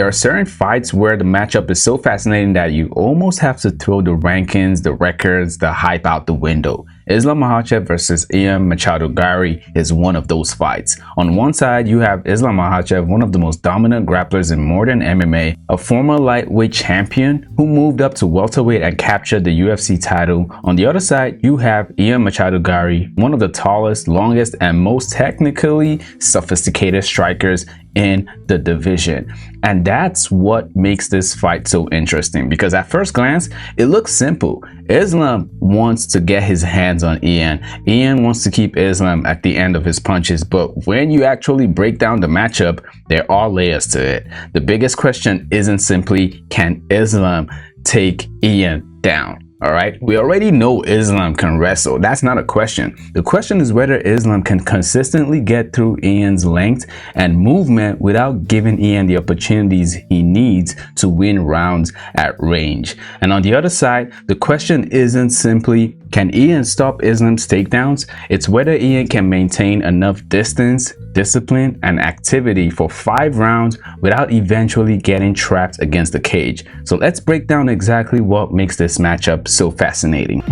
There are certain fights where the matchup is so fascinating that you almost have to throw the rankings, the records, the hype out the window. Islam Makhachev versus Ian Garry is one of those fights. On one side, you have Islam Makhachev, one of the most dominant grapplers in modern MMA, a former lightweight champion who moved up to welterweight and captured the UFC title. On the other side, you have Ian Garry, one of the tallest, longest, and most technically sophisticated strikers in the division. And that's what makes this fight so interesting, because at first glance it looks simple. Islam wants to get his hands on Ian. Ian wants to keep Islam at the end of his punches, but when you actually break down the matchup, there are layers to it. The biggest question isn't simply, can Islam take Ian down? All right, we already know Islam can wrestle. That's not a question. The question is whether Islam can consistently get through Ian's length and movement without giving Ian the opportunities he needs to win rounds at range. And on the other side, the question isn't simply, can Ian stop Islam's takedowns? It's whether Ian can maintain enough distance, discipline, and activity for 5 rounds without eventually getting trapped against the cage. So let's break down exactly what makes this matchup so fascinating.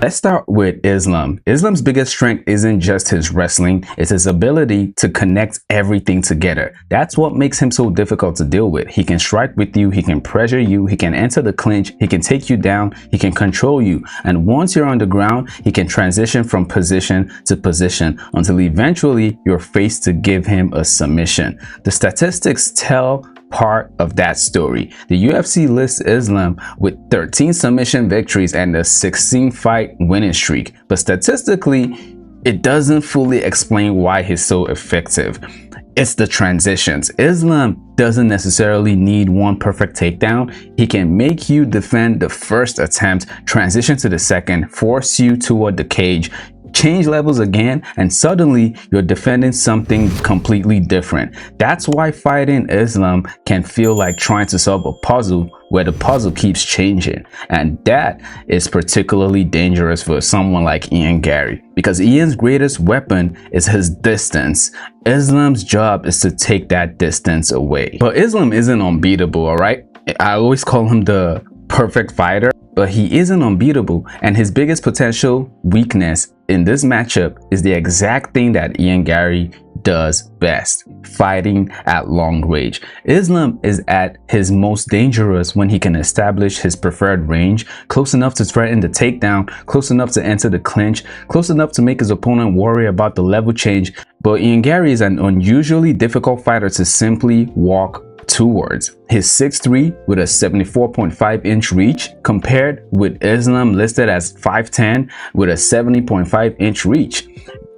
Let's start with Islam. Islam's biggest strength isn't just his wrestling, it's his ability to connect everything together. That's what makes him so difficult to deal with. He can strike with you, he can pressure you, he can enter the clinch, he can take you down, he can control you. And once you're on the ground, he can transition from position to position until eventually you're faced to give him a submission. The statistics tell part of that story. The UFC lists Islam with 13 submission victories and a 16-fight winning streak, but statistically, it doesn't fully explain why he's so effective. It's the transitions. Islam doesn't necessarily need one perfect takedown. He can make you defend the first attempt, transition to the second, force you toward the cage, change levels again, and suddenly you're defending something completely different. That's why fighting Islam can feel like trying to solve a puzzle where the puzzle keeps changing. And that is particularly dangerous for someone like Ian Garry, because Ian's greatest weapon is his distance. Islam's job is to take that distance away. But Islam isn't unbeatable, all right? I always call him the perfect fighter, but he isn't unbeatable, and his biggest potential weakness in this matchup is the exact thing that Ian Garry does best: fighting at long range. Islam is at his most dangerous when he can establish his preferred range, close enough to threaten the takedown, close enough to enter the clinch, close enough to make his opponent worry about the level change. But Ian Garry is an unusually difficult fighter to simply walk towards. He's 6'3" with a 74.5-inch reach, compared with Islam listed as 5'10" with a 70.5-inch reach.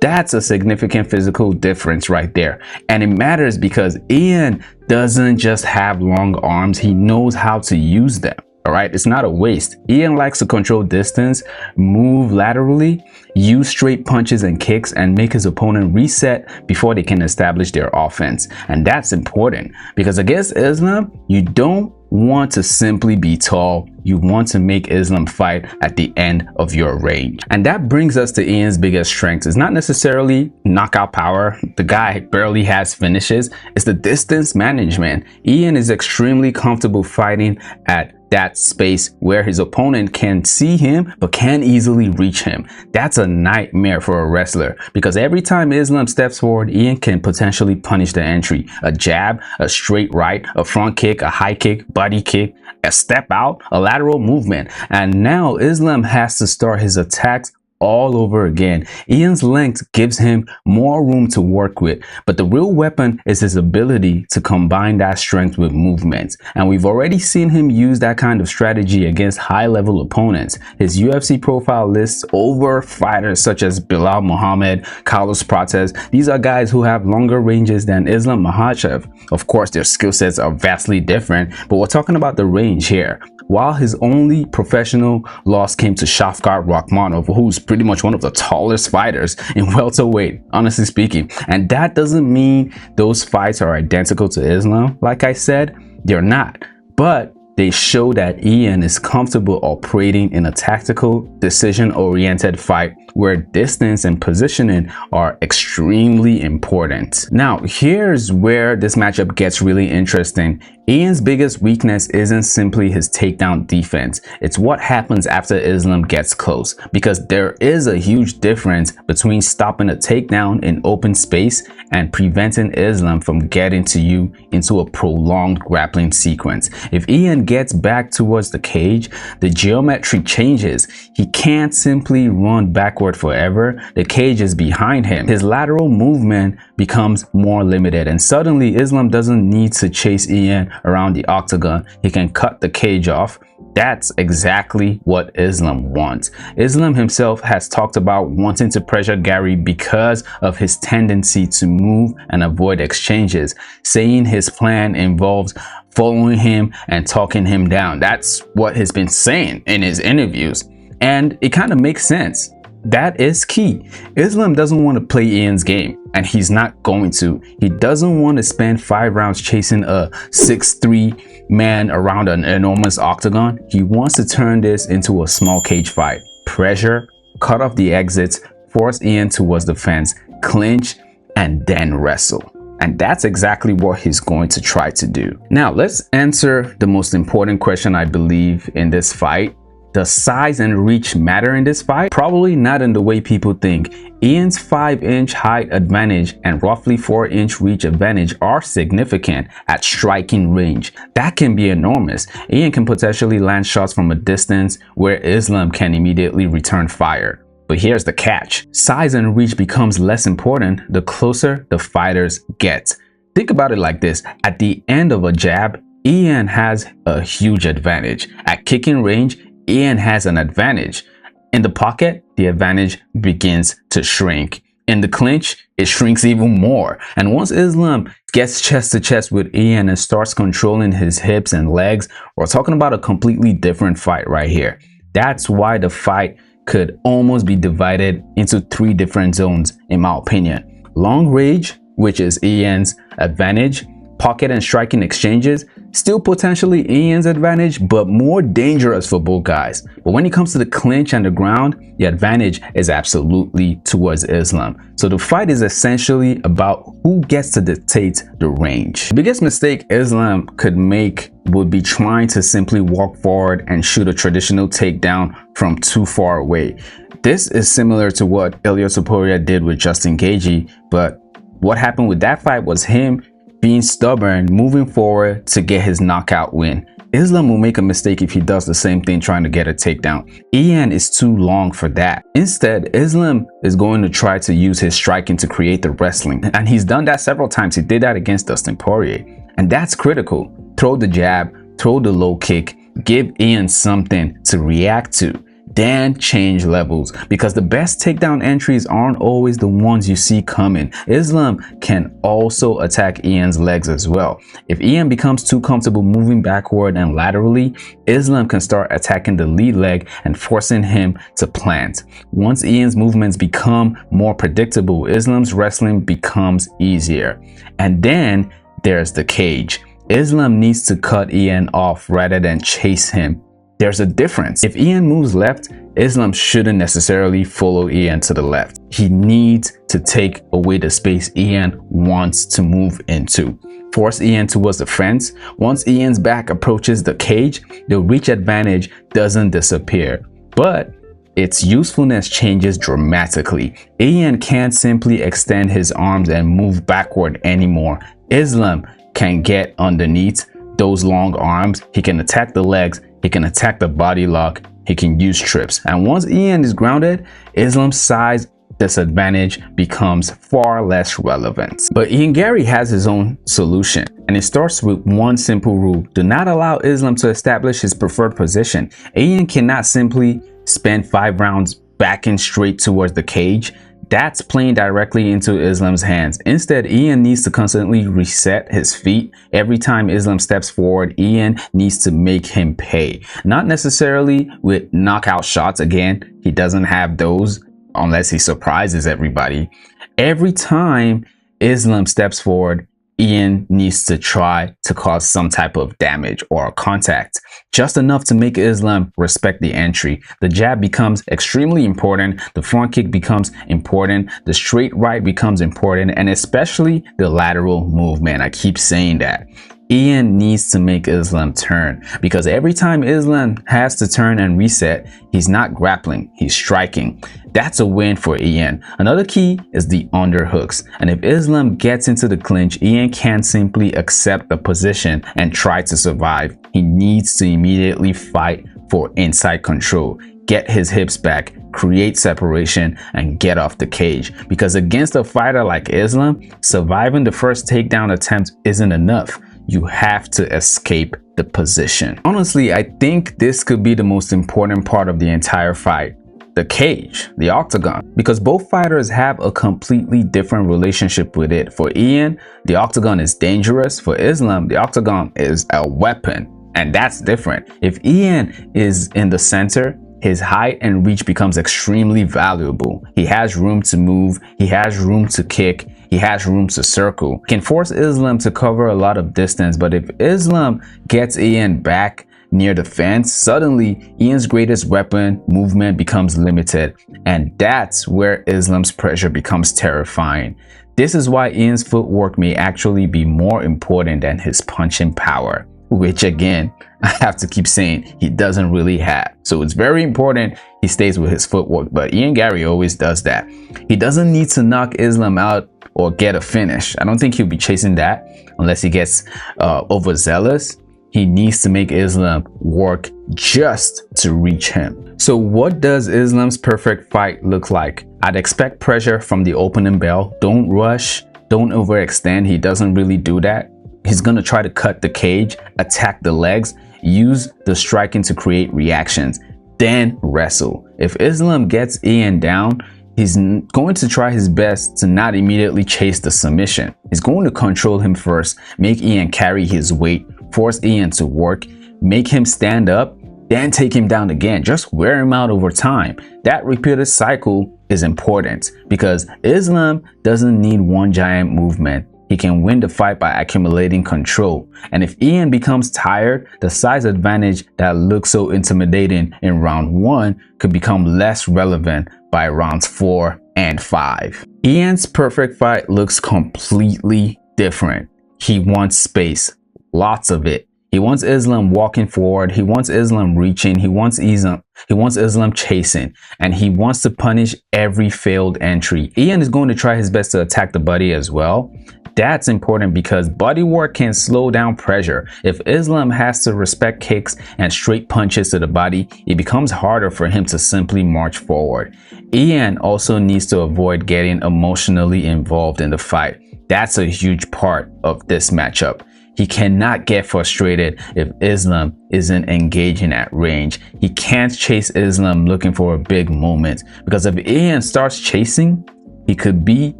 That's a significant physical difference right there. And it matters because Ian doesn't just have long arms, he knows how to use them. All right, it's not a waste. Ian likes to control distance, move laterally, use straight punches and kicks, and make his opponent reset before they can establish their offense. And that's important because against Islam, you don't want to simply be tall. You want to make Islam fight at the end of your range. And that brings us to Ian's biggest strength. It's not necessarily knockout power. The guy barely has finishes. It's the distance management. Ian is extremely comfortable fighting at that space where his opponent can see him but can't easily reach him. That's a nightmare for a wrestler because every time Islam steps forward, Ian can potentially punish the entry. A jab, a straight right, a front kick, a high kick, body kick, a step out, a lateral movement. And now Islam has to start his attacks all over again. Ian's length gives him more room to work with, but the real weapon is his ability to combine that strength with movement. And we've already seen him use that kind of strategy against high-level opponents. His UFC profile lists over fighters such as Belal Muhammad, Carlos Prates. These are guys who have longer ranges than Islam Makhachev. Of course, their skill sets are vastly different, but we're talking about the range here. While his only professional loss came to Shavkat Rakhmonov, who's pretty much one of the tallest fighters in welterweight, honestly speaking. And that doesn't mean those fights are identical to Islam. Like I said, they're not. But They show that Ian is comfortable operating in a tactical, decision-oriented fight where distance and positioning are extremely important. Now, here's where this matchup gets really interesting. Ian's biggest weakness isn't simply his takedown defense. It's what happens after Islam gets close, because there is a huge difference between stopping a takedown in open space and preventing Islam from getting to you into a prolonged grappling sequence. If Ian gets back towards the cage, the geometry changes. He can't simply run backward forever. The cage is behind him. His lateral movement becomes more limited, and suddenly Islam doesn't need to chase Ian around the octagon. He can cut the cage off. That's exactly what Islam wants. Islam himself has talked about wanting to pressure Garry because of his tendency to move and avoid exchanges, saying his plan involves following him and talking him down. That's what he's been saying in his interviews, and it kind of makes sense. That is key. Islam doesn't want to play Ian's game, and he's not going to. He doesn't want to spend 5 rounds chasing a 6'3" man around an enormous octagon. He wants to turn this into a small cage fight. Pressure, cut off the exits, force Ian towards the fence, clinch, and then wrestle. And that's exactly what he's going to try to do. Now, let's answer the most important question, I believe, in this fight. Does size and reach matter in this fight? Probably not in the way people think. Ian's 5-inch height advantage and roughly 4-inch reach advantage are significant at striking range. That can be enormous. Ian can potentially land shots from a distance where Islam can immediately return fire. But here's the catch. Size and reach becomes less important the closer the fighters get. Think about it like this. At the end of a jab, Ian has a huge advantage. At kicking range, Ian has an advantage. In the pocket, the advantage begins to shrink. In the clinch, it shrinks even more. And once Islam gets chest to chest with Ian and starts controlling his hips and legs, we're talking about a completely different fight right here. That's why the fight could almost be divided into 3 different zones, in my opinion. Long range, which is Ian's advantage. Pocket and striking exchanges, still potentially Ian's advantage, but more dangerous for both guys. But when it comes to the clinch and the ground, the advantage is absolutely towards Islam. So the fight is essentially about who gets to dictate the range. The biggest mistake Islam could make would be trying to simply walk forward and shoot a traditional takedown from too far away. This is similar to what Ilia Topuria did with Justin Gaethje, but what happened with that fight was him being stubborn, moving forward to get his knockout win. Islam will make a mistake if he does the same thing trying to get a takedown. Ian is too long for that. Instead, Islam is going to try to use his striking to create the wrestling. And he's done that several times. He did that against Dustin Poirier. And that's critical. Throw the jab, throw the low kick, give Ian something to react to. Then change levels, because the best takedown entries aren't always the ones you see coming. Islam can also attack Ian's legs as well. If Ian becomes too comfortable moving backward and laterally, Islam can start attacking the lead leg and forcing him to plant. Once Ian's movements become more predictable, Islam's wrestling becomes easier. And then there's the cage. Islam needs to cut Ian off rather than chase him. There's a difference. If Ian moves left, Islam shouldn't necessarily follow Ian to the left. He needs to take away the space Ian wants to move into. Force Ian towards the fence. Once Ian's back approaches the cage, the reach advantage doesn't disappear, but its usefulness changes dramatically. Ian can't simply extend his arms and move backward anymore. Islam can get underneath those long arms. He can attack the legs. He can attack the body lock. He can use trips. And once Ian is grounded, Islam's size disadvantage becomes far less relevant. But Ian Garry has his own solution, and it starts with one simple rule. Do not allow Islam to establish his preferred position. Ian cannot simply spend 5 rounds backing straight towards the cage. That's playing directly into Islam's hands. Instead, Ian needs to constantly reset his feet. Every time Islam steps forward, Ian needs to make him pay. Not necessarily with knockout shots. Again, he doesn't have those unless he surprises everybody. Every time Islam steps forward, Ian needs to try to cause some type of damage or contact, just enough to make Islam respect the entry. The jab becomes extremely important, the front kick becomes important, the straight right becomes important, and especially the lateral movement. I keep saying that. Ian needs to make Islam turn, because every time Islam has to turn and reset, he's not grappling, he's striking. That's a win for Ian. Another key is the underhooks, and if Islam gets into the clinch, Ian can't simply accept the position and try to survive. He needs to immediately fight for inside control, get his hips back, create separation, and get off the cage. Because against a fighter like Islam, surviving the first takedown attempt isn't enough. You have to escape the position. Honestly, I think this could be the most important part of the entire fight. The cage, the octagon, because both fighters have a completely different relationship with it. For Ian, the octagon is dangerous. For Islam, the octagon is a weapon, and that's different. If Ian is in the center, his height and reach becomes extremely valuable. He has room to move, he has room to kick, he has room to circle. He can force Islam to cover a lot of distance, but if Islam gets Ian back near the fence, suddenly Ian's greatest weapon, movement, becomes limited, and that's where Islam's pressure becomes terrifying. This is why Ian's footwork may actually be more important than his punching power, which again, I have to keep saying he doesn't really have. So it's very important he stays with his footwork, but Ian Garry always does that. He doesn't need to knock Islam out or get a finish. I don't think he'll be chasing that unless he gets overzealous. He needs to make Islam work just to reach him. So what does Islam's perfect fight look like? I'd expect pressure from the opening bell. Don't rush, don't overextend. He doesn't really do that. He's gonna try to cut the cage, attack the legs, use the striking to create reactions, then wrestle. If Islam gets Ian down, he's going to try his best to not immediately chase the submission. He's going to control him first, make Ian carry his weight, force Ian to work, make him stand up, then take him down again. Just wear him out over time. That repeated cycle is important because Islam doesn't need one giant movement. He can win the fight by accumulating control. And if Ian becomes tired, the size advantage that looks so intimidating in round 1 could become less relevant by rounds 4 and 5. Ian's perfect fight looks completely different. He wants space, lots of it. He wants Islam walking forward, he wants Islam reaching, he wants Islam chasing, and he wants to punish every failed entry. Ian is going to try his best to attack the body as well. That's important because body work can slow down pressure. If Islam has to respect kicks and straight punches to the body, it becomes harder for him to simply march forward. Ian also needs to avoid getting emotionally involved in the fight. That's a huge part of this matchup. He cannot get frustrated if Islam isn't engaging at range. He can't chase Islam looking for a big moment, because if Ian starts chasing, he could be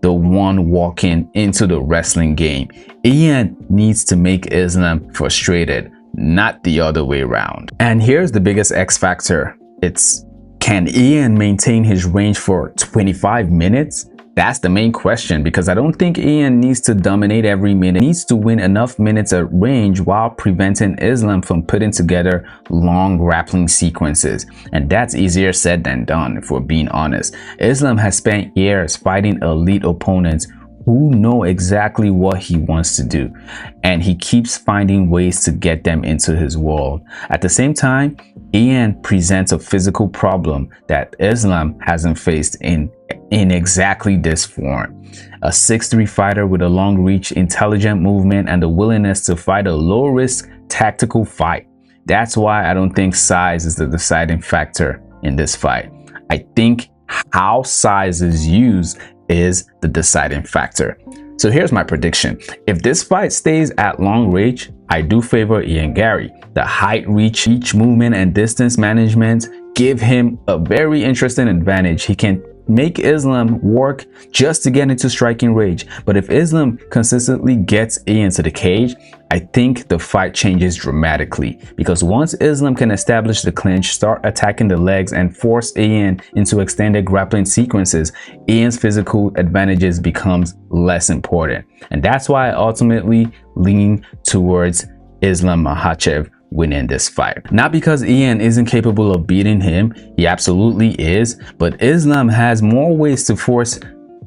the one walking into the wrestling game. Ian needs to make Islam frustrated, not the other way around. And here's the biggest X factor. It's, can Ian maintain his range for 25 minutes? That's the main question, because I don't think Ian needs to dominate every minute. He needs to win enough minutes at range while preventing Islam from putting together long grappling sequences. And that's easier said than done, if we're being honest. Islam has spent years fighting elite opponents who know exactly what he wants to do, and he keeps finding ways to get them into his world. At the same time, Ian presents a physical problem that Islam hasn't faced in exactly this form. A 6'3" fighter with a long reach, intelligent movement, and the willingness to fight a low-risk tactical fight. That's why I don't think size is the deciding factor in this fight. I think how size is used is the deciding factor. So here's my prediction. If this fight stays at long range, I do favor Ian Garry. The height, reach movement, and distance management give him a very interesting advantage. He can make Islam work just to get into striking range. But if Islam consistently gets Ian to the cage, I think the fight changes dramatically, because once Islam can establish the clinch, start attacking the legs, and force Ian into extended grappling sequences, Ian's physical advantages becomes less important. And that's why I ultimately lean towards Islam Makhachev winning this fight. Not because Ian isn't capable of beating him, he absolutely is, but Islam has more ways to force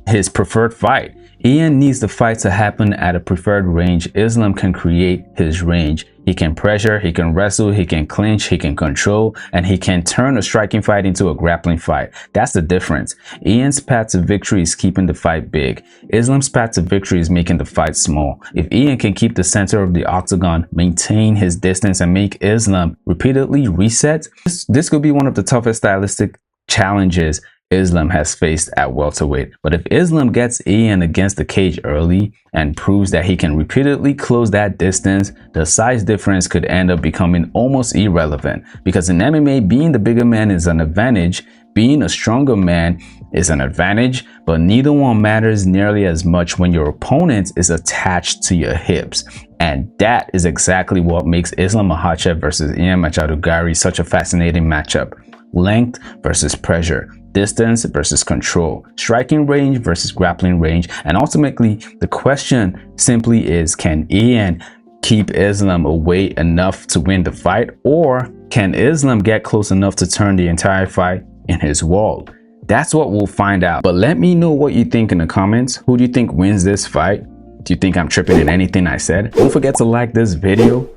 his preferred fight. Ian needs the fight to happen at a preferred range. Islam can create his range. He can pressure, he can wrestle, he can clinch, he can control, and he can turn a striking fight into a grappling fight. That's the difference. Ian's path to victory is keeping the fight big. Islam's path to victory is making the fight small. If Ian can keep the center of the octagon, maintain his distance, and make Islam repeatedly reset, this could be one of the toughest stylistic challenges Islam has faced at welterweight. But if Islam gets Ian against the cage early and proves that he can repeatedly close that distance, the size difference could end up becoming almost irrelevant. Because in MMA, being the bigger man is an advantage, being a stronger man is an advantage, but neither one matters nearly as much when your opponent is attached to your hips. And that is exactly what makes Islam Makhachev versus Ian Garry such a fascinating matchup. Length versus pressure, distance versus control, striking range versus grappling range, and ultimately the question simply is, can Ian keep Islam away enough to win the fight, or can Islam get close enough to turn the entire fight in his wall? That's what we'll find out. But let me know what you think in the comments. Who do you think wins this fight? Do you think I'm tripping in anything I said? Don't forget to like this video,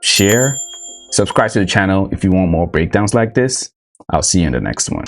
share, subscribe to the channel if you want more breakdowns like this. I'll see you in the next one.